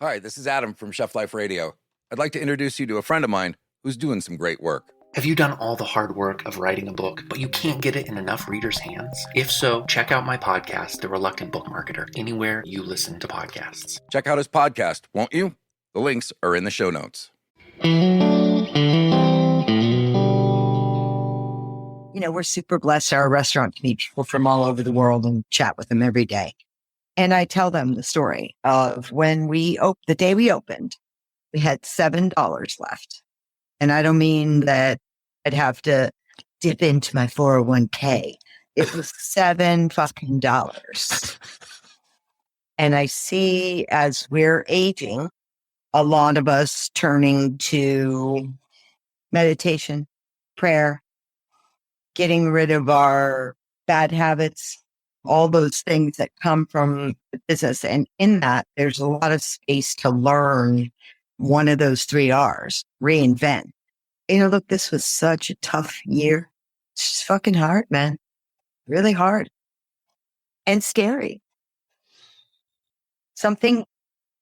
Hi, this is Adam from Chef Life Radio. I'd like to introduce you to a friend of mine who's doing some great work. Have you done all the hard work of writing a book, but you can't get it in enough readers' hands? If so, check out my podcast, The Reluctant Book Marketer, anywhere you listen to podcasts. Check out his podcast, won't you? The links are in the show notes. You know, we're super blessed. Our restaurant can meet people from all over the world and chat with them every day. And I tell them the story of when the day we opened, we had $7 left. And I don't mean that I'd have to dip into my 401k. It was $7 And I see as we're aging, a lot of us turning to meditation, prayer, getting rid of our bad habits, all those things that come from the business. And in that, there's a lot of space to learn one of those 3 R's, reinvent. You know, look, this was such a tough year. It's just fucking hard, man. Really hard and scary. Something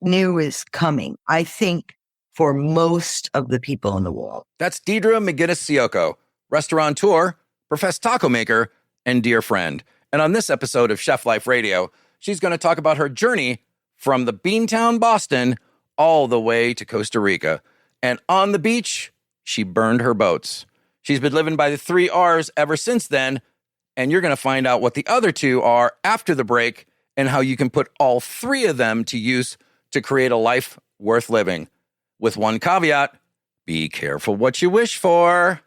new is coming, I think, for most of the people in the world. That's Deidra McGuiness-Ciolko, restaurateur, professed taco maker, and dear friend. And on this episode of Chef Life Radio, she's going to talk about her journey from the Beantown, Boston, all the way to Costa Rica. And on the beach, she burned her boats. She's been living by the 3 R's ever since then. And you're going to find out what the other 2 are after the break and how you can put all 3 of them to use to create a life worth living. With one caveat, be careful what you wish for.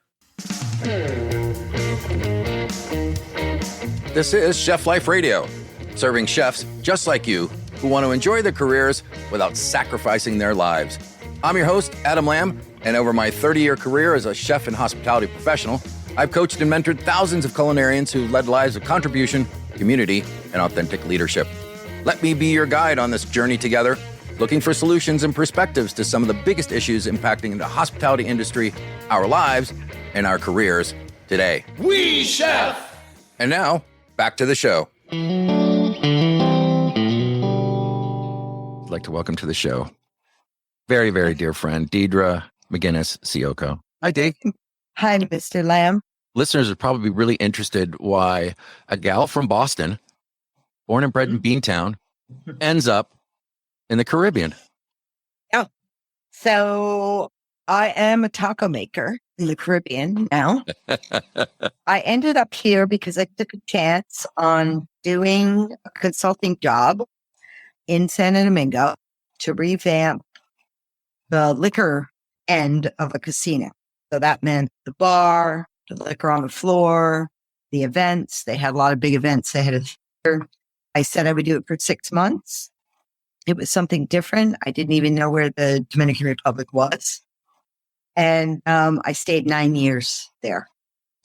This is Chef Life Radio, serving chefs just like you who want to enjoy their careers without sacrificing their lives. I'm your host, Adam Lamb, and over my 30-year career as a chef and hospitality professional, I've coached and mentored thousands of culinarians who led lives of contribution, community, and authentic leadership. Let me be your guide on this journey together, looking for solutions and perspectives to some of the biggest issues impacting the hospitality industry, our lives, and our careers today. We chef! And now, back to the show. I'd like to welcome to the show very, very dear friend, Deidra McGuiness-Ciolko. Hi, Dee. Hi, Mr. Lamb. Listeners are probably really interested why a gal from Boston, born and bred in Beantown, ends up in the Caribbean. Yeah. So I am a taco maker in the Caribbean now. I ended up here because I took a chance on doing a consulting job in Santa Domingo to revamp the liquor end of a casino. So that meant the bar, the liquor on the floor, the events. They had a lot of big events. They had a theater. I said I would do it for 6 months. It was something different. I didn't even know where the Dominican Republic was. And I stayed 9 years there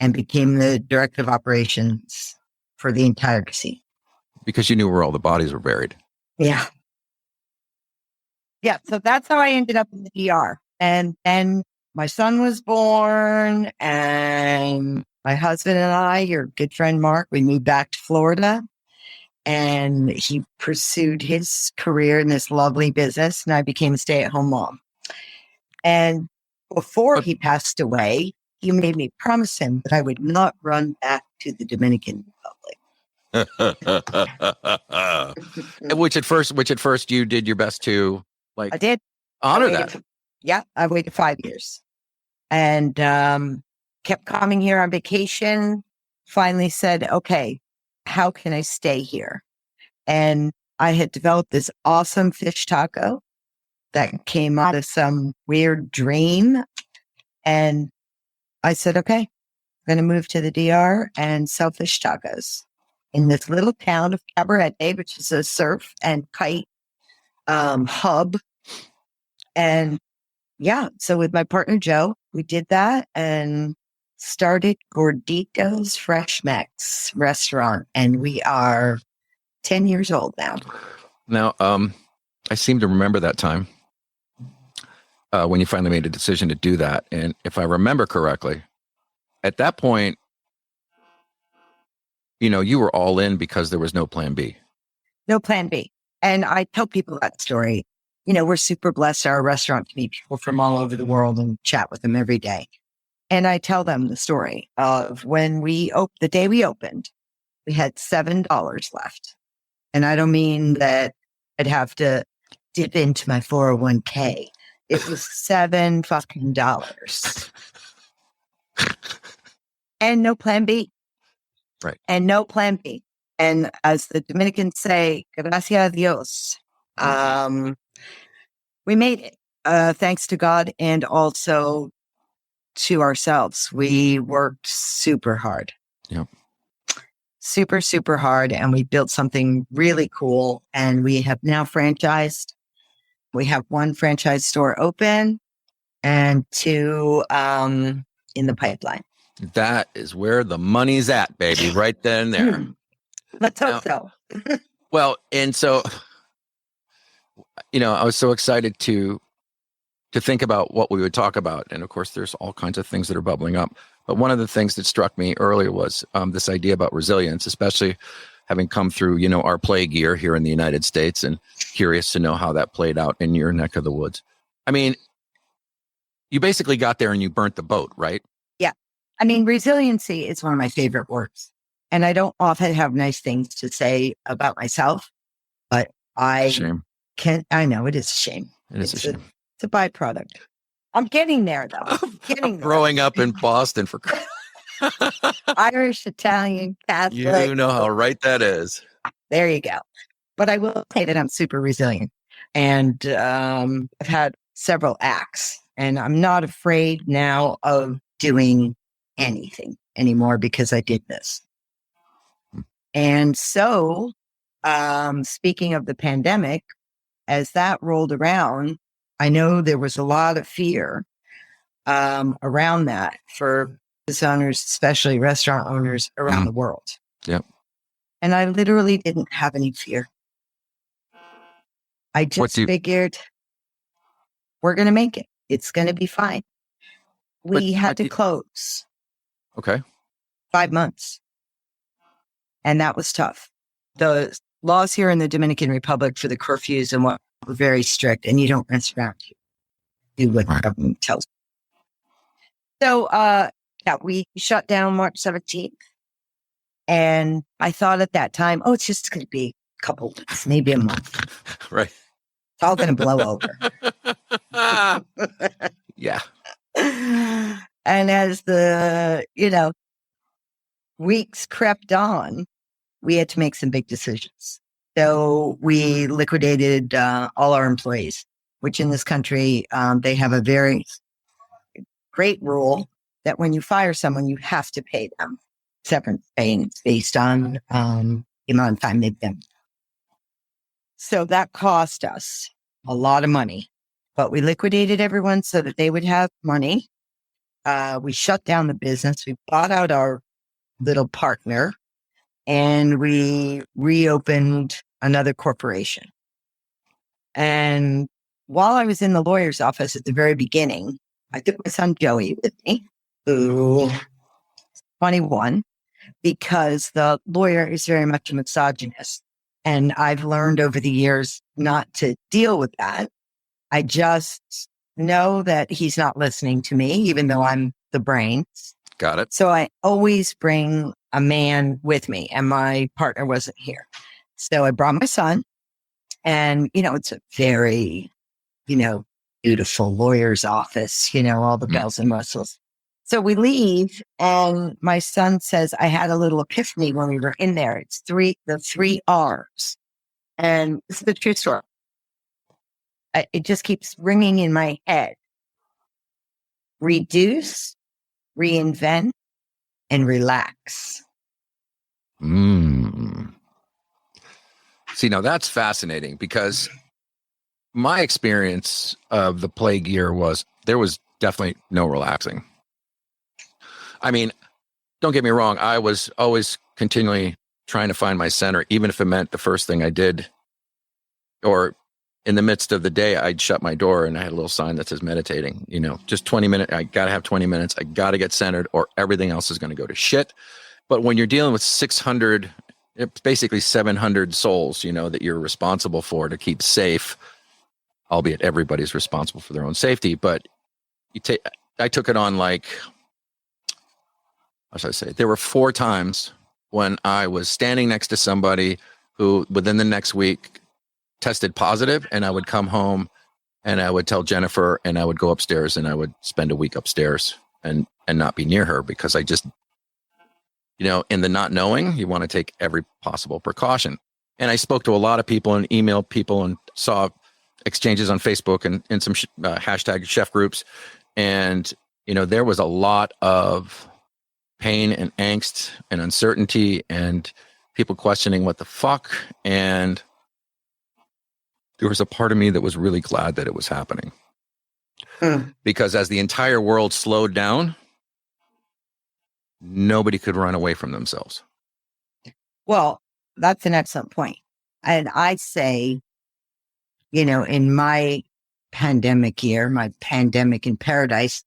and became the director of operations for the entire casino. Because you knew where all the bodies were buried. Yeah. Yeah. So that's how I ended up in the DR. And then my son was born, and my husband and I, your good friend Mark, we moved back to Florida, and he pursued his career in this lovely business, and I became a stay-at-home mom. And before he passed away, he made me promise him that I would not run back to the Dominican Republic. which at first you did your best to I did honor that. I waited 5 years and kept coming here on vacation. Finally said, okay, how can I stay here? And I had developed this awesome fish taco that came out of some weird dream. And I said, okay, I'm going to move to the DR and sell fish tacos in this little town of Cabernette, which is a surf and kite hub. And yeah, so with my partner, Joe, we did that and started Gordito's FreshMex restaurant. And we are 10 years old now. Now, I seem to remember that time when you finally made a decision to do that. And if I remember correctly, at that point, you know, you were all in because there was no plan B. No plan B. And I tell people that story. we're super blessed. Our restaurant to meet people from all over the world and chat with them every day. And I tell them the story of when the day we opened, we had $7 left. And I don't mean that I'd have to dip into my 401k. It was $7 fucking dollars. And no plan B. Right. And no plan B. And as the Dominicans say, gracias a Dios. We made it, thanks to God and also to ourselves. We worked super hard. Yep. Super, super hard. And we built something really cool. And we have now franchised. We have 1 franchise store open and 2 in the pipeline. That is where the money's at, baby, right then and there. Let's hope so. Well, and so, I was so excited to think about what we would talk about. And of course, there's all kinds of things that are bubbling up. But one of the things that struck me earlier was this idea about resilience, especially having come through, our plague year here in the United States, and curious to know how that played out in your neck of the woods. I mean, you basically got there and you burnt the boat, right? Yeah. I mean, resiliency is one of my favorite words. And I don't often have nice things to say about myself, but I know it is a shame. It's a shame. It's a byproduct. I'm getting there, though. Growing up in Boston for Irish, Italian, Catholic. You know how right that is. There you go. But I will say that I'm super resilient. And I've had several acts. And I'm not afraid now of doing anything anymore because I did this. And so, speaking of the pandemic, as that rolled around, I know there was a lot of fear around that for business owners, especially restaurant owners around the world. Yep. And I literally didn't have any fear. I just figured we're going to make it. It's going to be fine. We had to close. Okay. 5 months. And that was tough. The laws here in the Dominican Republic for the curfews and what were very strict, and you don't mess around. You do what the government tells you. So, we shut down March 17th. And I thought at that time, it's just going to be a couple weeks, maybe a month. Right. It's all going to blow over. Yeah. And as the, weeks crept on, we had to make some big decisions. So we liquidated all our employees, which in this country, they have a very great rule that when you fire someone, you have to pay them severance payments based on the amount of time they've been. So that cost us a lot of money, but we liquidated everyone so that they would have money. We shut down the business. We bought out our little partner and we reopened another corporation. And while I was in the lawyer's office at the very beginning, I took my son Joey with me, who is 21, because the lawyer is very much a misogynist. And I've learned over the years not to deal with that. I just know that he's not listening to me, even though I'm the brains. Got it. So I always bring a man with me, and my partner wasn't here. So I brought my son, and, it's a very, beautiful lawyer's office, all the bells and whistles. So we leave, and my son says, I had a little epiphany when we were in there. It's the 3 R's. And this is the true story. It just keeps ringing in my head. Reduce, reinvent, and relax. See, now that's fascinating, because my experience of the plague year was there was definitely no relaxing. I mean, don't get me wrong. I was always continually trying to find my center, even if it meant the first thing I did, or in the midst of the day, I'd shut my door and I had a little sign that says meditating, just 20 minutes. I got to have 20 minutes. I got to get centered or everything else is going to go to shit. But when you're dealing with 600, basically 700 souls, that you're responsible for to keep safe, albeit everybody's responsible for their own safety. But I took it on like, how should I say? There were 4 times when I was standing next to somebody who within the next week tested positive, and I would come home and I would tell Jennifer, and I would go upstairs and I would spend a week upstairs and not be near her, because I just, in the not knowing, you want to take every possible precaution. And I spoke to a lot of people and emailed people and saw exchanges on Facebook and some hashtag chef groups. And, there was a lot of pain and angst and uncertainty and people questioning what the fuck. And there was a part of me that was really glad that it was happening. Because as the entire world slowed down, nobody could run away from themselves. Well, that's an excellent point. And I say, in my pandemic year, my pandemic in paradise,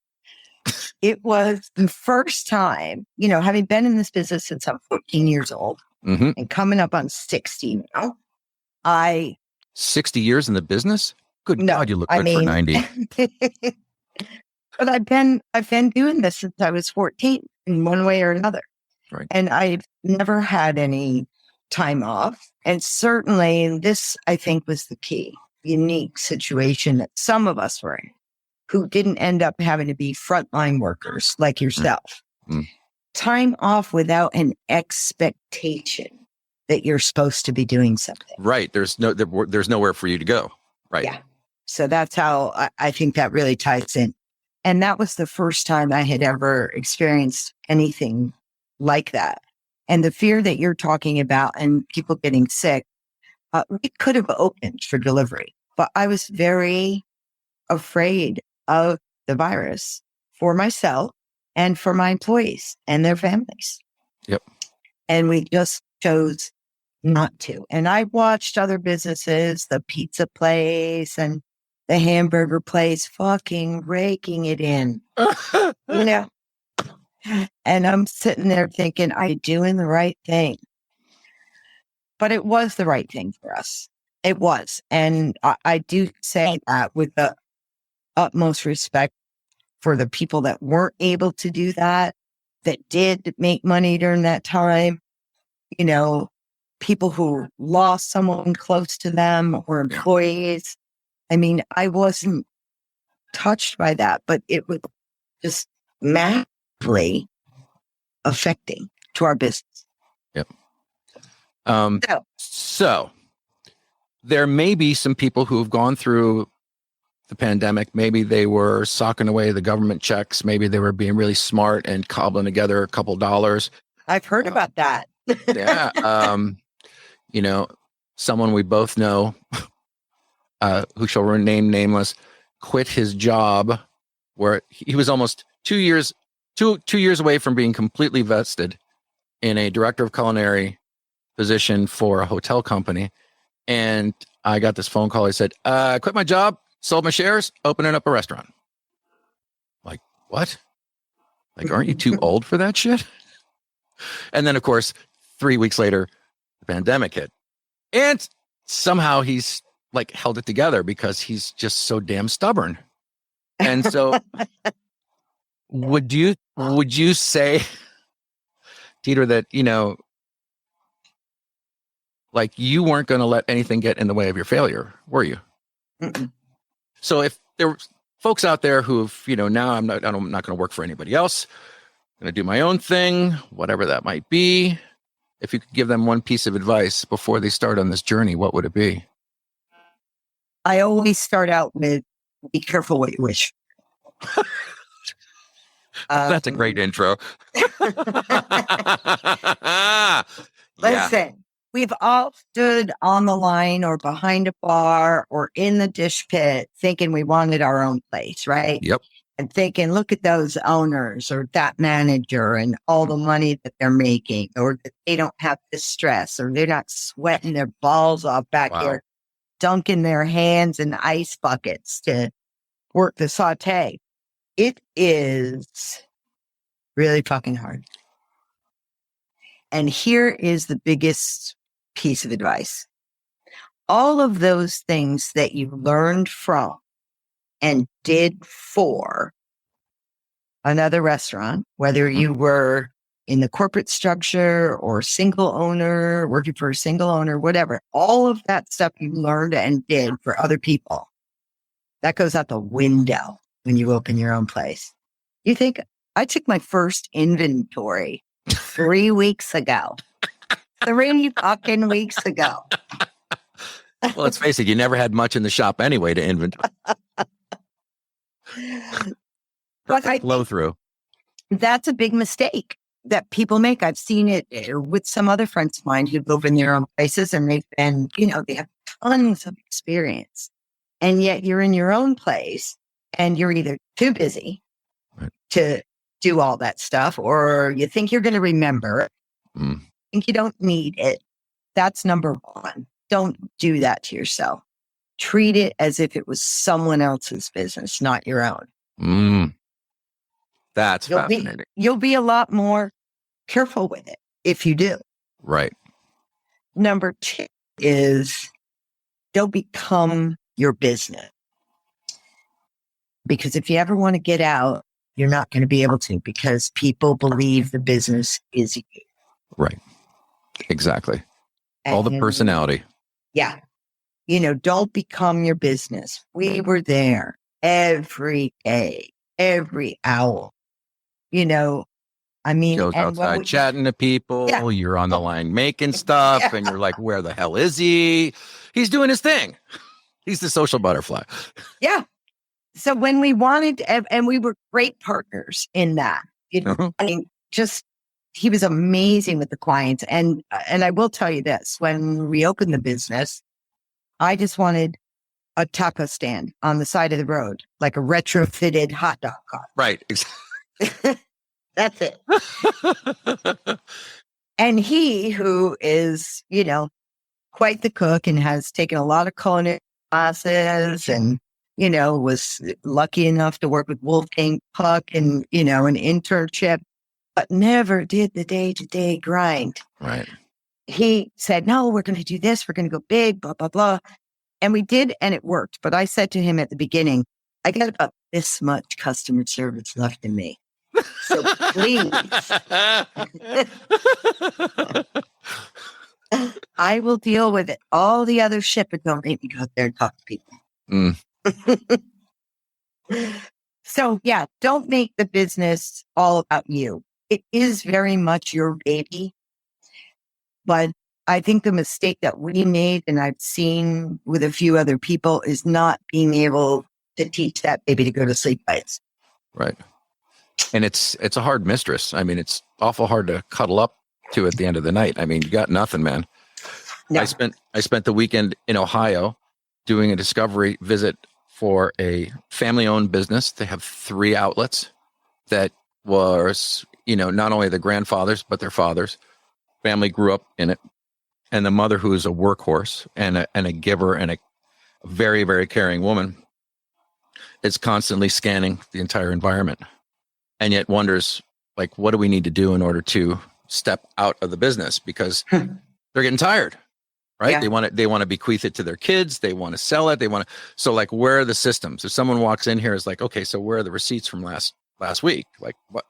it was the first time, having been in this business since I'm 14 years old and coming up on 60 now, 60 years in the business? Good God, you look good for 90. But I've been doing this since I was 14 in one way or another. Right. And I've never had any time off. And certainly this, I think, was the key, unique situation that some of us were in, who didn't end up having to be frontline workers like yourself. Time off without an expectation that you're supposed to be doing something. Right. There's nowhere for you to go. Right. Yeah. So that's how I think that really ties in. And that was the first time I had ever experienced anything like that. And the fear that you're talking about and people getting sick, we could have opened for delivery, but I was very afraid of the virus for myself and for my employees and their families. Yep. And we just chose not to. And I watched other businesses, the pizza place and the hamburger place, fucking raking it in, And I'm sitting there thinking, I'm doing the right thing. But it was the right thing for us. It was. And I do say that with the utmost respect for the people that weren't able to do that did make money during that time. People who lost someone close to them or employees. I mean, I wasn't touched by that, but it was just massively affecting to our business. Yep. So there may be some people who have gone through the pandemic. Maybe they were socking away the government checks. Maybe they were being really smart and cobbling together a couple dollars. I've heard about that. Yeah. Someone we both know, who shall remain nameless, quit his job where he was almost 2 years away from being completely vested in a director of culinary position for a hotel company. And I got this phone call. I said, I quit my job, sold my shares, opening up a restaurant. Like, what? Like, aren't you too old for that shit? And then, of course, 3 weeks later, the pandemic hit. And somehow he's like held it together because he's just so damn stubborn. And so would you say, Deidra, that, like you weren't going to let anything get in the way of your failure, were you? Mm-mm. So if there were folks out there who've, now I'm not going to work for anybody else, I'm going to do my own thing, whatever that might be. If you could give them one piece of advice before they start on this journey, what would it be? I always start out with, be careful what you wish. That's a great intro. Listen, we've all stood on the line or behind a bar or in the dish pit thinking we wanted our own place, right? Yep. And thinking, look at those owners or that manager and all the money that they're making, or that they don't have the stress, or they're not sweating their balls off back here, dunking their hands in ice buckets to work the saute. It is really fucking hard. And here is the biggest piece of advice. all of those things that you learned from and did for another restaurant, whether you were in the corporate structure or single owner, working for a single owner, whatever, all of that stuff you learned and did for other people, that goes out the window when you open your own place. You think, I took my first inventory 3 weeks ago. 3 fucking weeks ago. Well, let's face it, you never had much in the shop anyway to inventory. But I Flow through. That's a big mistake that people make. I've seen it with some other friends of mine who live in their own places, and they've been, they have tons of experience. And yet you're in your own place and you're either too busy to do all that stuff, or you think you're going to remember it. Think you don't need it. That's number one. Don't do that to yourself. Treat it as if it was someone else's business, not your own. That's fascinating. You'll be a lot more careful with it if you do. Right. Number two is don't become your business. Because if you ever want to get out, you're not going to be able to, because people believe the business is you. Right. Exactly. All the personality. Yeah. Don't become your business. We were there every day, every hour. Joe's outside chatting to people. Yeah. You're on the line making stuff, and you're like, where the hell is he? He's doing his thing. He's the social butterfly. Yeah. So when we wanted, and we were great partners in that, he was amazing with the clients. And I will tell you this, when we opened the business, I just wanted a taco stand on the side of the road, like a retrofitted hot dog car. Right. That's it. And he, who is, quite the cook and has taken a lot of culinary classes and, was lucky enough to work with Wolfgang Puck and, an internship, but never did the day-to-day grind. Right. He said, no, we're going to do this. We're going to go big, blah, blah, blah. And we did, and it worked. But I said to him at the beginning, I got about this much customer service left in me. So please, I will deal with it. All the other shit, but don't make me go out there and talk to people. So yeah, don't make the business all about you. It is very much your baby. But I think the mistake that we made, and I've seen with a few other people, is not being able to teach that baby to go to sleep by itself. Right. And it's a hard mistress. I mean, it's awful hard to cuddle up to at the end of the night. I mean, you got nothing, man. No. I spent the weekend in Ohio doing a discovery visit for a family-owned business. They have 3 outlets that was, not only the grandfathers, but their fathers. Family grew up in it. And the mother, who is a workhorse and a giver and a very, very caring woman, is constantly scanning the entire environment. And yet wonders, like, what do we need to do in order to step out of the business? Because they're getting tired, right? Yeah. They want to bequeath it to their kids. They want to sell it. So like, where are the systems? If someone walks in here, is like, okay, so where are the receipts from last week? Like what?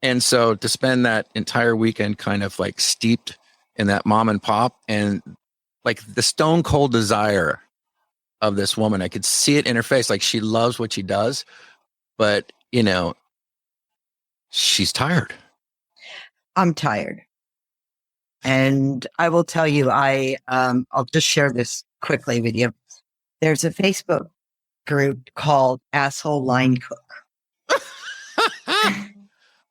And so to spend that entire weekend kind of like steeped in that mom and pop, and like the stone cold desire of this woman, I could see it in her face. Like, she loves what she does, but she's tired. I'm tired. And I will tell you, I'll just share this quickly with you. There's a Facebook group called Asshole Line Cook.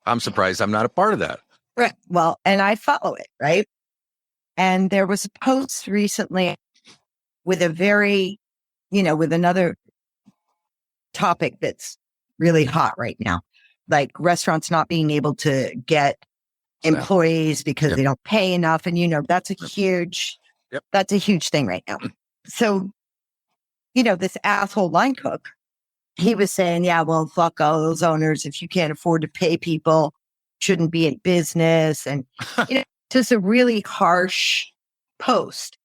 I'm surprised I'm not a part of that. Right. Well, and I follow it, right? And there was a post recently with a very, with another topic that's really hot right now, like restaurants not being able to get employees because they don't pay enough. And, that's a huge thing right now. So, this asshole line cook, he was saying, yeah, well, fuck all those owners. If you can't afford to pay people, shouldn't be in business. And, just a really harsh post.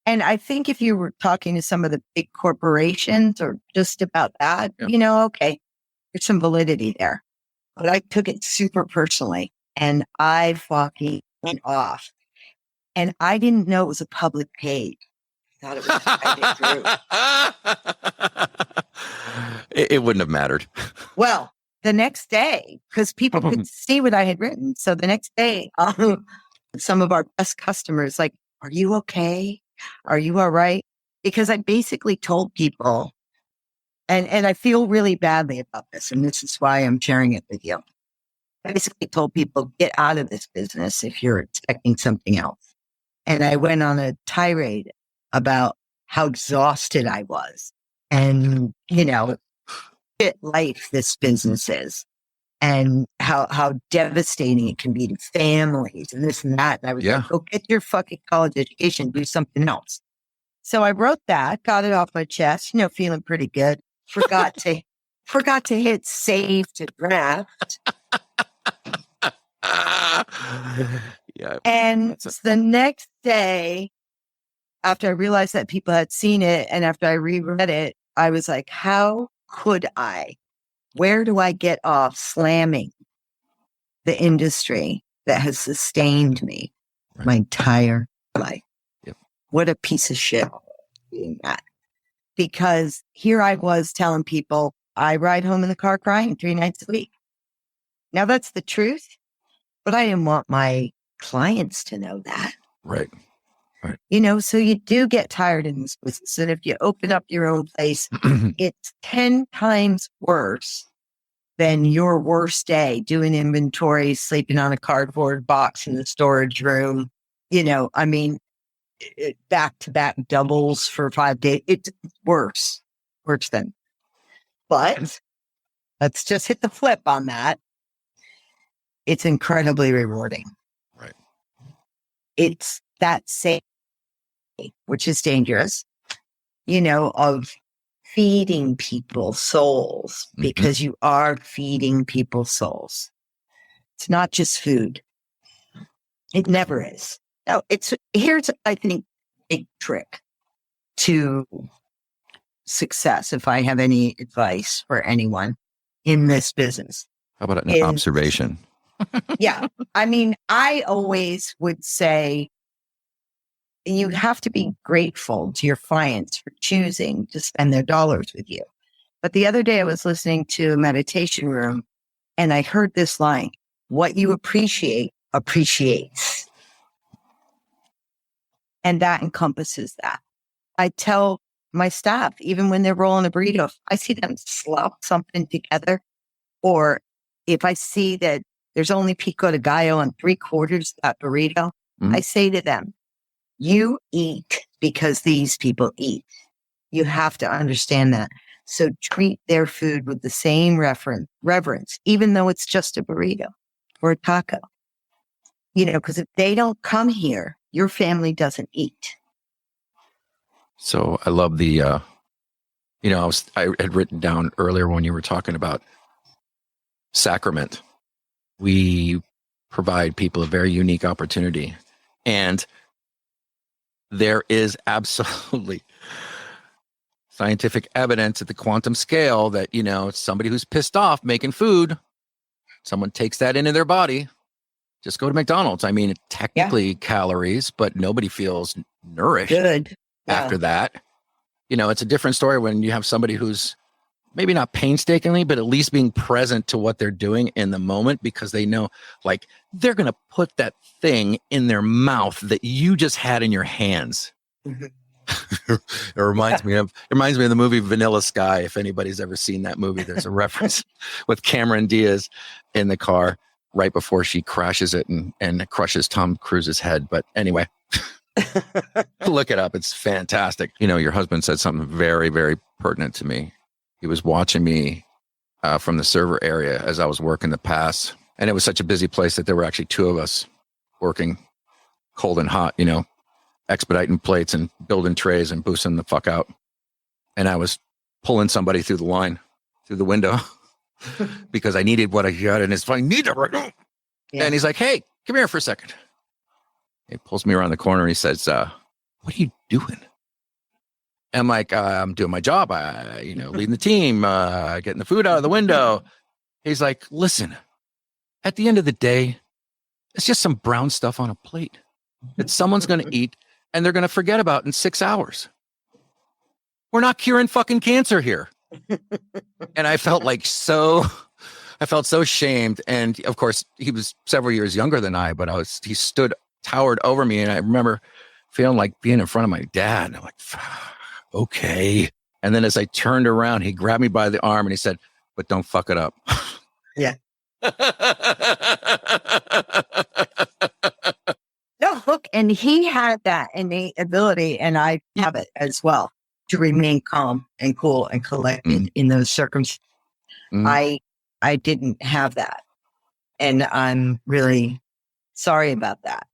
And I think if you were talking to some of the big corporations or just about that, okay, there's some validity there. But I took it super personally and I fucking went off. And I didn't know it was a public page. I thought it was private group. It wouldn't have mattered. Well, the next day, because people could see what I had written. So the next day, some of our best customers, like, are you okay? Are you all right? Because I basically told people, and I feel really badly about this, and this is why I'm sharing it with you. I basically told people, get out of this business if you're expecting something else. And I went on a tirade about how exhausted I was and, shit life this business is and how devastating it can be to families and this and that. And I was like, go get your fucking college education, do something else. So I wrote that, got it off my chest, feeling pretty good. Forgot to hit save to draft. Yeah. And the next day, after I realized that people had seen it and after I reread it, I was like, how could I? Where do I get off slamming the industry that has sustained me my entire life? Yep. What a piece of shit being that. Because here I was telling people I ride home in the car crying 3 nights a week. Now that's the truth, but I didn't want my clients to know that. Right. So you do get tired in this business. And if you open up your own place, it's 10 times worse than your worst day doing inventory, sleeping on a cardboard box in the storage room. Back-to-back doubles for 5 days. It's worse than. But let's just hit the flip on that. It's incredibly rewarding. Right. It's that same, which is dangerous, of feeding people's souls because you are feeding people's souls. It's not just food. It never is. No, here's, I think, a trick to success, if I have any advice for anyone in this business. How about an observation? Yeah. I always would say you have to be grateful to your clients for choosing to spend their dollars with you. But the other day I was listening to a meditation room and I heard this line, what you appreciate appreciates. And that encompasses that. I tell my staff, even when they're rolling a burrito, if I see them slop something together, or if I see that there's only pico de gallo on 3/4 of that burrito, I say to them, you eat because these people eat. You have to understand that. So treat their food with the same reverence, even though it's just a burrito or a taco. Because if they don't come here, your family doesn't eat. So I love the, I had written down earlier when you were talking about sacrament. We provide people a very unique opportunity. And there is absolutely scientific evidence at the quantum scale that, somebody who's pissed off making food, someone takes that into their body. Just go to McDonald's. Technically calories, but nobody feels nourished Good. after that. It's a different story when you have somebody who's maybe not painstakingly, but at least being present to what they're doing in the moment because they know, like, they're going to put that thing in their mouth that you just had in your hands. It reminds me of the movie Vanilla Sky. If anybody's ever seen that movie, there's a reference with Cameron Diaz in the car right before she crashes it and crushes Tom Cruise's head. But anyway, look it up. It's fantastic. Your husband said something very, very pertinent to me. He was watching me from the server area as I was working the pass. And it was such a busy place that there were actually 2 of us working cold and hot, expediting plates and building trays and boosting the fuck out. And I was pulling somebody through the line, through the window, because I needed what I got. And it's like, need it right now. Yeah. And he's like, hey, come here for a second. He pulls me around the corner and he says, what are you doing? I'm like, I'm doing my job. Leading the team, getting the food out of the window. He's like, listen, at the end of the day, it's just some brown stuff on a plate that someone's going to eat and they're going to forget about in 6 hours. We're not curing fucking cancer here. And I felt so shamed. And of course, he was several years younger than I, but he towered over me. And I remember feeling like being in front of my dad. And I'm like, okay. And then as I turned around, he grabbed me by the arm and he said, but don't fuck it up. Yeah. No, look, and he had that innate ability, and I have it as well, to remain calm and cool and collected in those circumstances. I didn't have that. And I'm really sorry about that.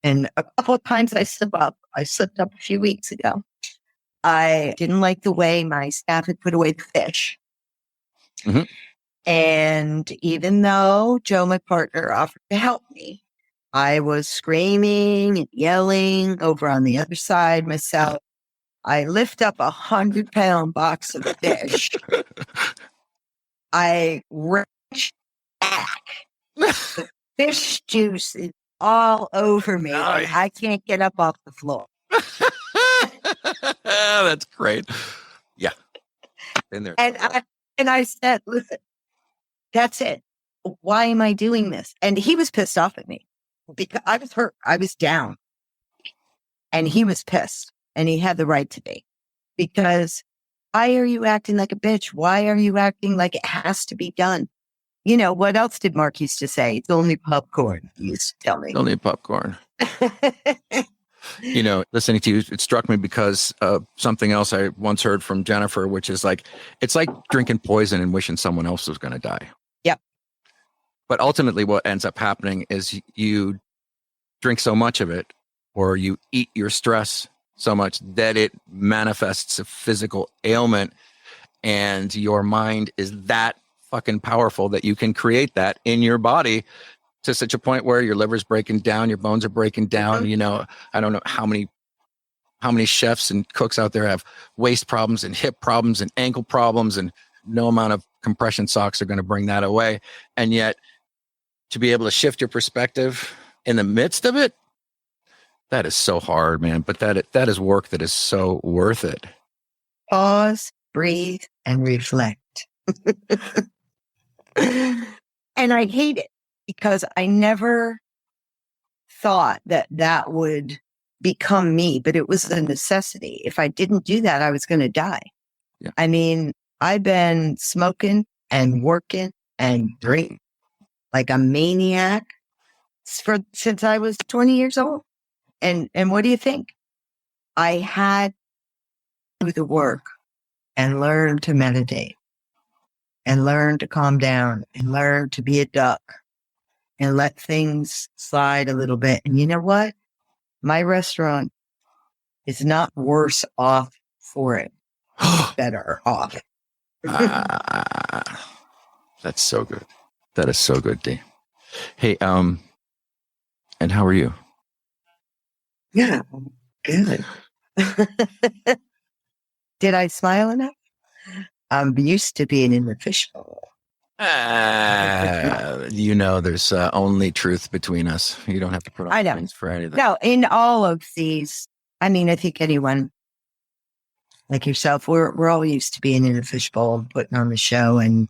And a couple of times I slipped up. I slipped up a few weeks ago. I didn't like the way my staff had put away the fish. Mm-hmm. And even though Joe, my partner, offered to help me, I was screaming and yelling over on the other side myself. I lift up 100-pound box of fish. I wrench back. The fish juice is all over me. And I can't get up off the floor. That's great. Yeah. In there. And I said, listen, that's it. Why am I doing this? And he was pissed off at me because I was hurt. I was down. And he was pissed. And he had the right to be. Because why are you acting like a bitch? Why are you acting like it has to be done? You know, what else did Mark used to say? It's only popcorn, he used to tell me. It's only popcorn. Listening to you, it struck me because of something else I once heard from Jennifer, which is like, it's like drinking poison and wishing someone else was going to die. Yep. But ultimately what ends up happening is you drink so much of it, or you eat your stress so much that it manifests a physical ailment, and your mind is that fucking powerful that you can create that in your body to such a point where your liver's breaking down, your bones are breaking down. Mm-hmm. I don't know how many chefs and cooks out there have waist problems and hip problems and ankle problems, and no amount of compression socks are going to bring that away. And yet to be able to shift your perspective in the midst of it, that is so hard, man. But that is work that is so worth it. Pause, breathe, and reflect. And I hate it because I never thought that would become me, but it was a necessity. If I didn't do that, I was going to die. Yeah. I mean, I've been smoking and working and drinking like a maniac since I was 20 years old. And what do you think? I had to do the work and learn to meditate and learn to calm down and learn to be a duck and let things slide a little bit. And you know what? My restaurant is not worse off for it. It's better off. That's so good. That is so good, Dee. Hey, and how are you? Yeah, good. Did I smile enough? I'm used to being in the fishbowl. There's only truth between us. You don't have to put on things for anything. No, in all of these, I mean, I think anyone like yourself, we're all used to being in a fishbowl, putting on the show and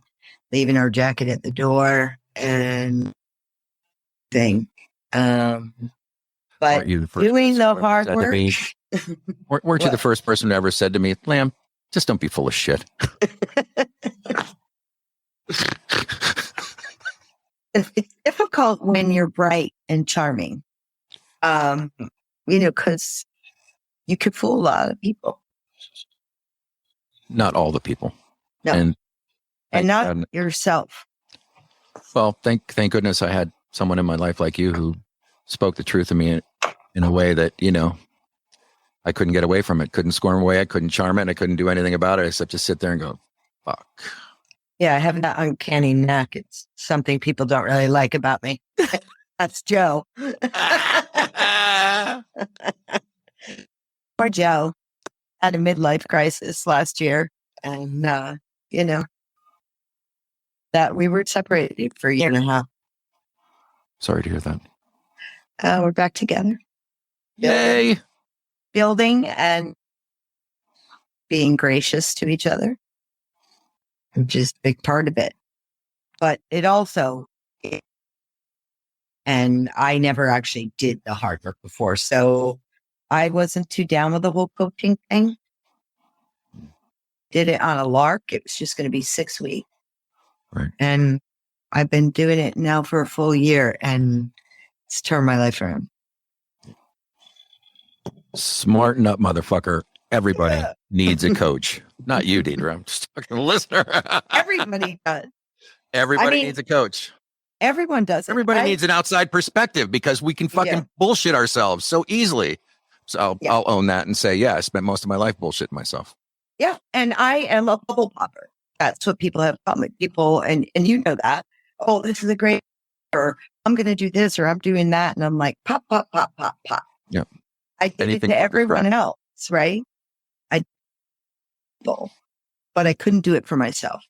leaving our jacket at the door and thing. But doing the hard work. Weren't you the first person who ever said to me, Lamb, just don't be full of shit. It's difficult when you're bright and charming, because you could fool a lot of people. Not all the people. No. And not yourself. Well, thank goodness I had someone in my life like you who spoke the truth to me in a way that, I couldn't get away from it, couldn't squirm away, I couldn't charm it, I couldn't do anything about it except just sit there and go, fuck. Yeah, I have that uncanny knack. It's something people don't really like about me. That's Joe. Poor Joe had a midlife crisis last year. And, that we were separated for a year and a half. Sorry to hear that. We're back together. Yay! Building and being gracious to each other, which is a big part of it. But it also, and I never actually did the hard work before, so I wasn't too down with the whole coaching thing. Did it on a lark. It was just going to be 6 weeks. Right. And I've been doing it now for a full year, and it's turned my life around. Smarten up, motherfucker. Everybody needs a coach. Not you, Deidra. I'm just talking to the listener. Everybody does. Everybody needs a coach. Everyone does. Everybody needs an outside perspective because we can fucking bullshit ourselves so easily. So I'll own that and say, I spent most of my life bullshitting myself. Yeah. And I am a bubble popper. That's what people have come with people. And you know that. Oh, this is a great, or I'm going to do this, or I'm doing that. And I'm like, pop, pop, pop, pop, pop. Yeah. I did it to everyone else, right? But I couldn't do it for myself.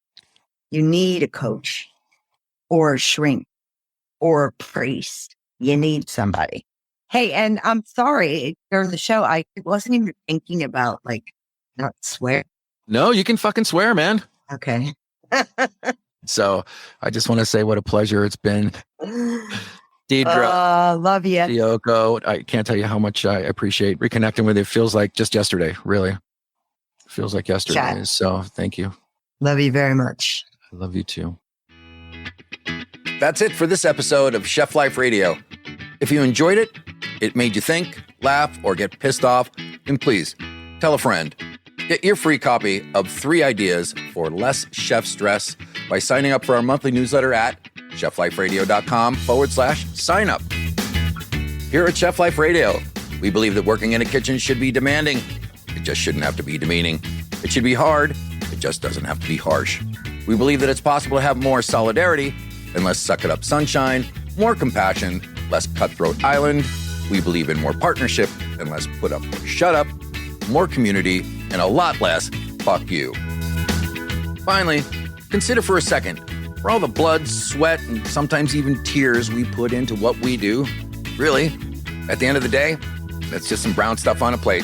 You need a coach or a shrink or a priest. You need somebody. Hey, and I'm sorry, during the show, I wasn't even thinking about not swear. No, you can fucking swear, man. Okay. So I just want to say what a pleasure it's been. Deidra. Love you. Ciolko. I can't tell you how much I appreciate reconnecting with you. It feels like just yesterday, really. Feels like yesterday. Chat. So thank you. Love you very much. I love you too. That's it for this episode of Chef Life Radio. If you enjoyed it, it made you think, laugh, or get pissed off, then please tell a friend. Get your free copy of 3 Ideas for Less Chef Stress by signing up for our monthly newsletter at chefliferadio.com/sign up. Here at Chef Life Radio, we believe that working in a kitchen should be demanding. It just shouldn't have to be demeaning. It should be hard. It just doesn't have to be harsh. We believe that it's possible to have more solidarity and less suck-it-up sunshine, more compassion, less cutthroat island. We believe in more partnership and less put up or shut up, more community, and a lot less fuck you. Finally, consider for a second, for all the blood, sweat, and sometimes even tears we put into what we do, really, at the end of the day, that's just some brown stuff on a plate.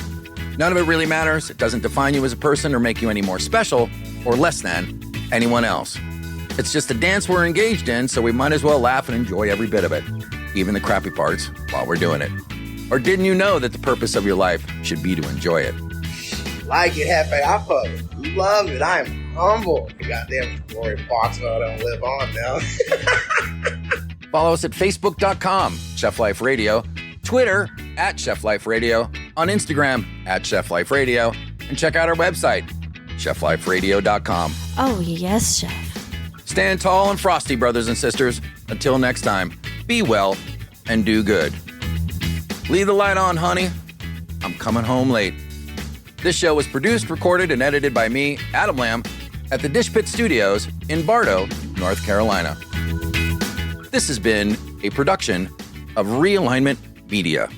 None of it really matters. It doesn't define you as a person or make you any more special or less than anyone else. It's just a dance we're engaged in, so we might as well laugh and enjoy every bit of it, even the crappy parts, while we're doing it. Or didn't you know that the purpose of your life should be to enjoy it? Like it, Hefe. I fucking love it. I am humble. Goddamn Glory Boxwell don't live on now. Follow us at Facebook.com, Chef Life Radio, Twitter at Chef Life Radio, on Instagram at Chef Life Radio, and check out our website, chefliferadio.com. Oh, yes, Chef. Stand tall and frosty, brothers and sisters. Until next time, be well and do good. Leave the light on, honey. I'm coming home late. This show was produced, recorded, and edited by me, Adam Lamb, at the Dish Pit Studios in Bartow, North Carolina. This has been a production of Realignment Media.